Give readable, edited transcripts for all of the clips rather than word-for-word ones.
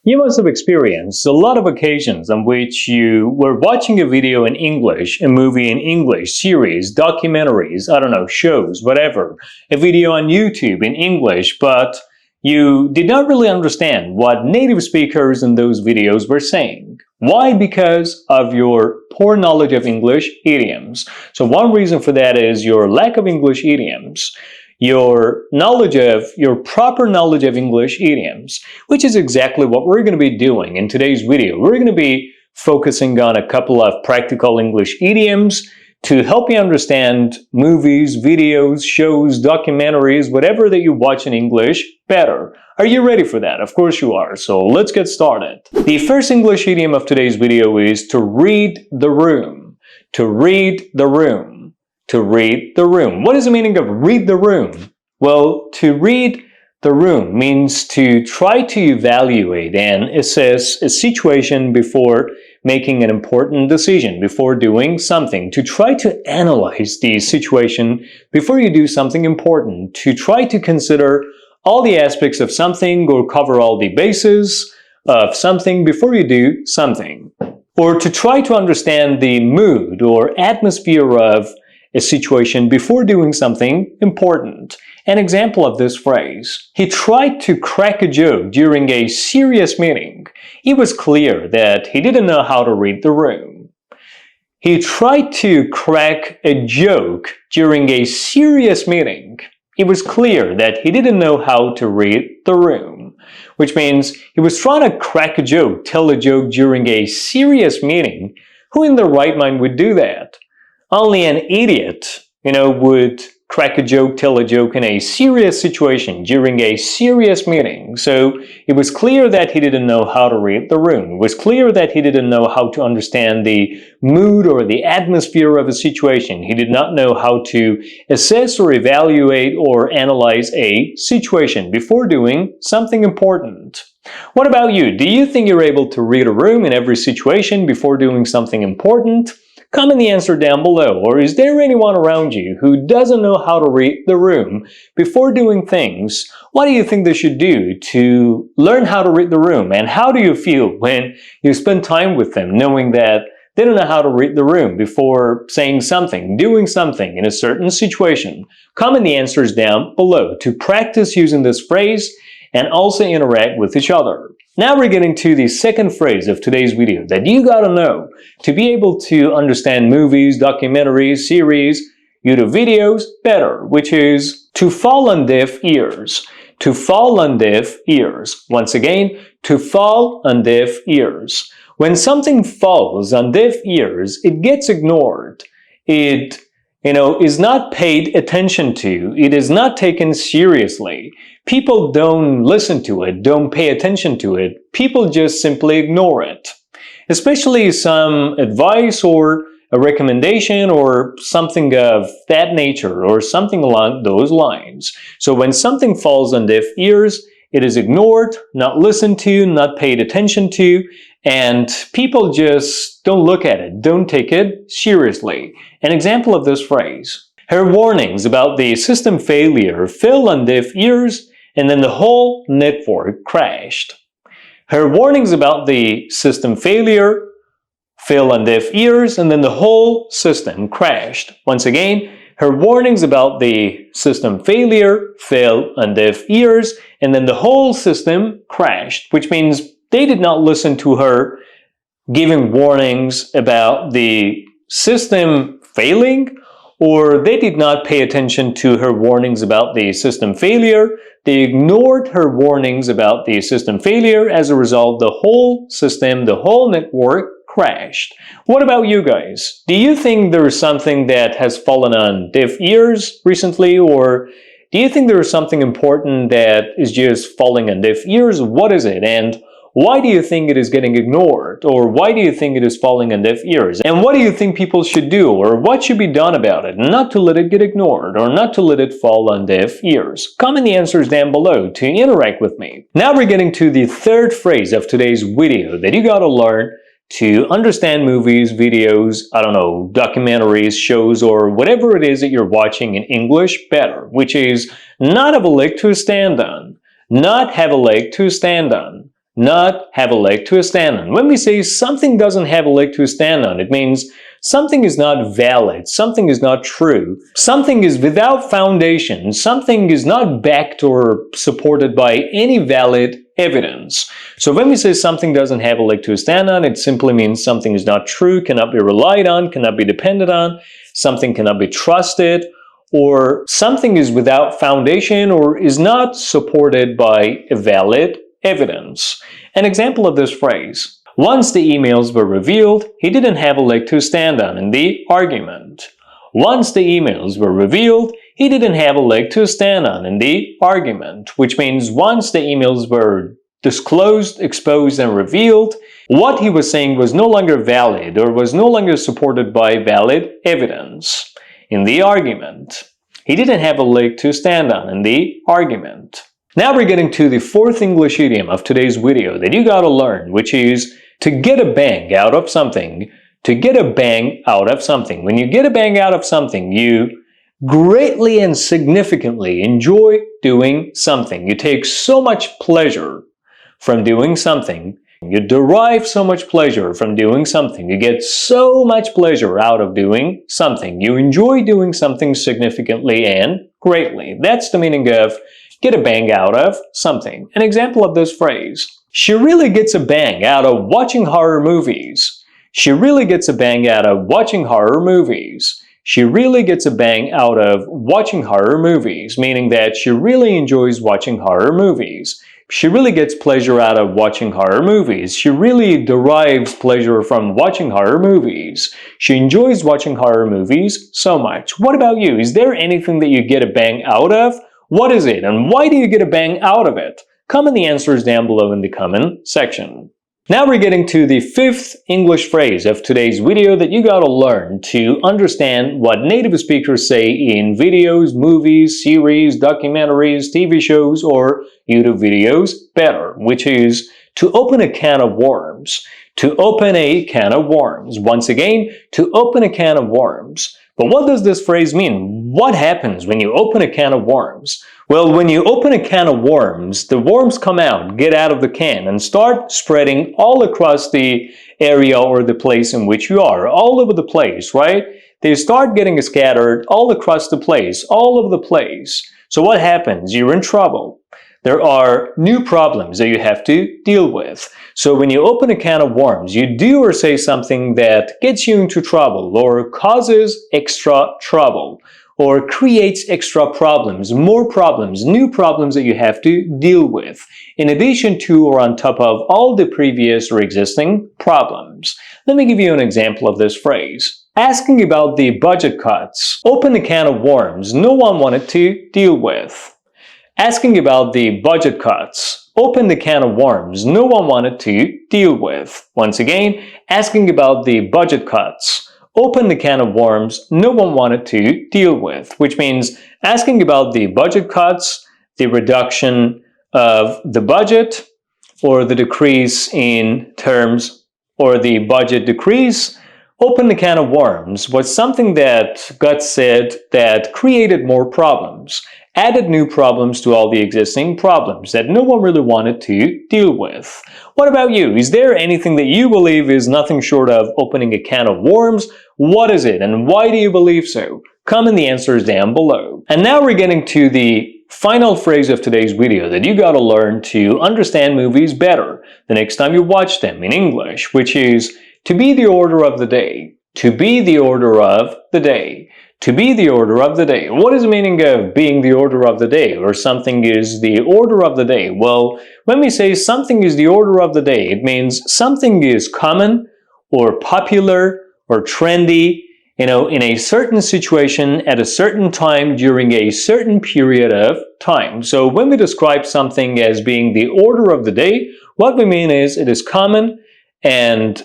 You must have experienced a lot of occasions on which you were watching a video in English, a movie in English, series, documentaries, I don't know, shows, whatever, a video on YouTube in English, but you did not really understand what native speakers in those videos were saying. Why? Because of your poor knowledge of English idioms. So one reason for that is your lack of English idioms. Your proper knowledge of English idioms, which is exactly what we're going to be doing in today's video. We're going to be focusing on a couple of practical English idioms to help you understand movies, videos, shows, documentaries, whatever that you watch in English better. Are you ready for that? Of course you are. So let's get started. The first English idiom of today's video is to read the room. To read the room. To read the room. What is the meaning of read the room? Well, to read the room means to try to evaluate and assess a situation before making an important decision, before doing something, to try to analyze the situation before you do something important, to try to consider all the aspects of something or cover all the bases of something before you do something, or to try to understand the mood or atmosphere of a situation before doing something important. An example of this phrase: he tried to crack a joke during a serious meeting. It was clear that he didn't know how to read the room. He tried to crack a joke during a serious meeting. It was clear that he didn't know how to read the room, which means he was trying to crack a joke, tell a joke during a serious meeting. Who in their right mind would do that? Only an idiot, would crack a joke, tell a joke in a serious situation during a serious meeting. So it was clear that he didn't know how to read the room. It was clear that he didn't know how to understand the mood or the atmosphere of a situation. He did not know how to assess or evaluate or analyze a situation before doing something important. What about you? Do you think you're able to read a room in every situation before doing something important? Comment the answer down below. Or is there anyone around you who doesn't know how to read the room before doing things? What do you think they should do to learn how to read the room? And how do you feel when you spend time with them knowing that they don't know how to read the room before saying something, doing something in a certain situation? Comment the answers down below to practice using this phrase and also interact with each other. Now we're getting to the second phrase of today's video that you gotta know to be able to understand movies, documentaries, series, YouTube videos better, which is to fall on deaf ears. To fall on deaf ears. Once again, to fall on deaf ears. When something falls on deaf ears, it gets ignored. It is not paid attention to. It is not taken seriously. People don't listen to it, don't pay attention to it. People just simply ignore it. Especially some advice or a recommendation or something of that nature or something along those lines. So when something falls on deaf ears, it is ignored, not listened to, not paid attention to, and people just don't look at it, don't take it seriously. An example of this phrase: her warnings about the system failure fell on deaf ears, and then the whole network crashed. Her warnings about the system failure fell on deaf ears, and then the whole system crashed. Once again, her warnings about the system failure fell on deaf ears, and then the whole system crashed, which means they did not listen to her giving warnings about the system failing, or they did not pay attention to her warnings about the system failure. They ignored her warnings about the system failure. As a result, the whole system, the whole network crashed. What about you guys? Do you think there is something that has fallen on deaf ears recently, or do you think there is something important that is just falling on deaf ears? What is it? And why do you think it is getting ignored? Or why do you think it is falling on deaf ears? And what do you think people should do? Or what should be done about it? Not to let it get ignored or not to let it fall on deaf ears. Comment the answers down below to interact with me. Now we're getting to the third phrase of today's video that you gotta learn to understand movies, videos, documentaries, shows, or whatever it is that you're watching in English better, which is not have a leg to stand on. Not have a leg to stand on. not have a leg to stand on. When we say something doesn't have a leg to stand on, it means something is not valid, something is not true, something is without foundation, something is not backed or supported by any valid evidence. So when we say something doesn't have a leg to stand on, it simply means something is not true, cannot be relied on, cannot be depended on, something cannot be trusted, or something is without foundation or is not supported by a valid evidence. An example of this phrase: once the emails were revealed, he didn't have a leg to stand on in the argument. Once the emails were revealed, he didn't have a leg to stand on in the argument, which means once the emails were disclosed, exposed, and revealed, what he was saying was no longer valid or was no longer supported by valid evidence. In the argument, he didn't have a leg to stand on in the argument. Now we're getting to the fourth English idiom of today's video that you gotta learn, which is to get a bang out of something. To get a bang out of something. When you get a bang out of something, you greatly and significantly enjoy doing something. You take so much pleasure from doing something. You derive so much pleasure from doing something. You get so much pleasure out of doing something. You enjoy doing something significantly and greatly. That's the meaning of get a bang out of something. An example of this phrase: she really gets a bang out of watching horror movies. She really gets a bang out of watching horror movies. She really gets a bang out of watching horror movies, meaning that she really enjoys watching horror movies. She really gets pleasure out of watching horror movies. She really derives pleasure from watching horror movies. She enjoys watching horror movies so much. What about you? Is there anything that you get a bang out of? What is it, and why do you get a bang out of it? Comment the answers down below in the comment section. Now we're getting to the fifth English phrase of today's video that you gotta learn to understand what native speakers say in videos, movies, series, documentaries, TV shows, or YouTube videos better, which is to open a can of worms. To open a can of worms. Once again, to open a can of worms. But what does this phrase mean? What happens when you open a can of worms? Well, when you open a can of worms, the worms come out, get out of the can, and start spreading all across the area or the place in which you are, all over the place, right? They start getting scattered all across the place, all over the place. So what happens? You're in trouble. There are new problems that you have to deal with. So when you open a can of worms, you do or say something that gets you into trouble or causes extra trouble or creates extra problems, more problems, new problems that you have to deal with, in addition to or on top of all the previous or existing problems. Let me give you an example of this phrase. Asking about the budget cuts. Open a can of worms no one wanted to deal with. Asking about the budget cuts. Open the can of worms no one wanted to deal with. Once again, asking about the budget cuts. Open the can of worms no one wanted to deal with, which means asking about the budget cuts, the reduction of the budget, or the decrease in terms, or the budget decrease. Open the can of worms was something that got said that created more problems, added new problems to all the existing problems that no one really wanted to deal with. What about you? Is there anything that you believe is nothing short of opening a can of worms? What is it, and why do you believe so? Comment the answers down below. And now we're getting to the final phrase of today's video that you gotta learn to understand movies better the next time you watch them in English, which is to be the order of the day. To be the order of the day. To be the order of the day. What is the meaning of being the order of the day, or something is the order of the day? Well, when we say something is the order of the day, it means something is common or popular or trendy, in a certain situation at a certain time during a certain period of time. So when we describe something as being the order of the day, what we mean is it is common and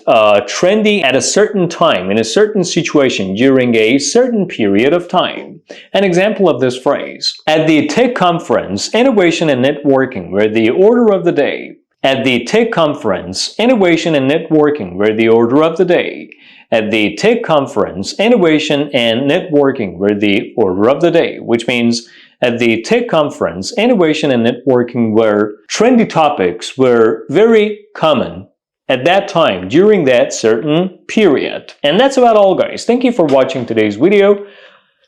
trendy at a certain time, in a certain situation, during a certain period of time. An example of this phrase. At the tech conference, innovation and networking were the order of the day. At the tech conference, innovation and networking were the order of the day. At the tech conference, innovation and networking were the order of the day, which means at the tech conference, innovation and networking were trendy topics, were very common at that time, during that certain period. And that's about all, guys. Thank you for watching today's video.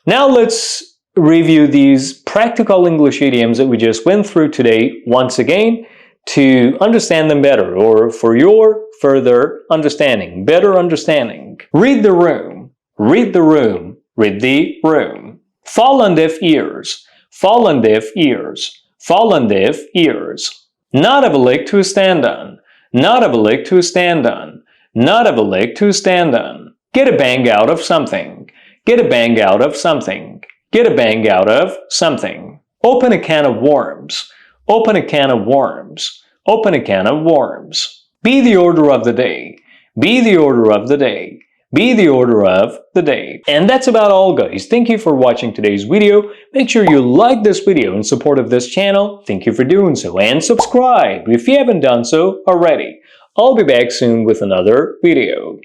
Now let's review these practical English idioms that we just went through today once again to understand them better, or for your further understanding, better understanding. Read the room, read the room, read the room. Fall on deaf ears, fall on deaf ears, fall on deaf ears. Not have a leg to stand on, not have a leg to stand on, not have a leg to stand on. Get a bang out of something, get a bang out of something, get a bang out of something. Open a can of worms, open a can of worms, open a can of worms. Be the order of the day, be the order of the day, be the order of the day. And that's about all, guys. Thank you for watching today's video. Make sure you like this video in support of this channel. Thank you for doing so. And subscribe if you haven't done so already. I'll be back soon with another video.